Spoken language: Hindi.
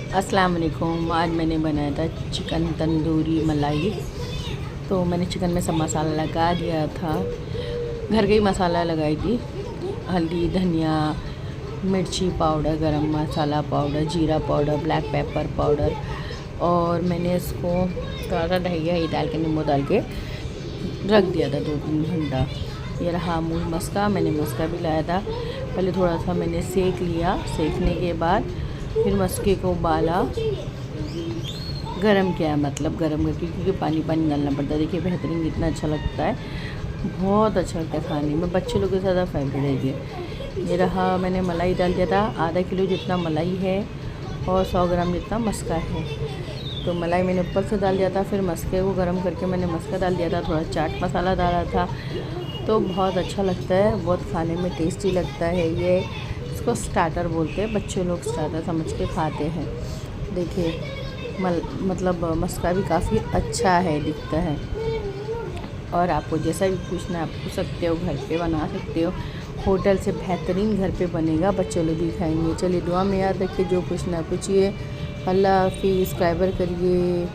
अस्सलाम वालेकुम। आज मैंने बनाया था चिकन तंदूरी मलाई। तो मैंने चिकन में सब मसाला लगा दिया था, घर का ही मसाला लगाई थी। हल्दी, धनिया, मिर्ची पाउडर, गरम मसाला पाउडर, जीरा पाउडर, ब्लैक पेपर पाउडर, और मैंने इसको थोड़ा सा दही डाल के, नींबू डाल के रख दिया था 2-3 घंटा। ये रहा मूल मस्का। मैंने मस्का भी लाया था, पहले थोड़ा सा मैंने सेक लिया। सेकने के बाद फिर मस्के को उबाला, गरम किया, मतलब गरम करके, क्योंकि पानी पानी डालना पड़ता है। देखिए बेहतरीन, कितना अच्छा लगता है, बहुत अच्छा लगता है खाने में। बच्चे लोगों के ज़्यादा फेवरेट है ये रहा। मैंने मलाई डाल दिया था, आधा किलो जितना मलाई है और 100 ग्राम जितना मस्का है। तो मलाई मैंने ऊपर से डाल दिया था, फिर मस्के को गर्म करके मैंने मस्का डाल दिया था, थोड़ा चाट मसाला डाला था। तो बहुत अच्छा लगता है, बहुत खाने में टेस्टी लगता है। ये इसको स्टार्टर बोलते हैं, बच्चे लोग स्टार्टर समझ के खाते हैं। देखिए मतलब मस्का भी काफ़ी अच्छा है, दिखता है। और आपको जैसा भी पूछना आप पूछ सकते हो, घर पे बना सकते हो। होटल से बेहतरीन घर पे बनेगा, बच्चे लोग भी खाएंगे। चलिए दुआ में याद रखिए, जो पूछना पूछिए। अल्लाह हाफिज़, सब्सक्राइब करिए।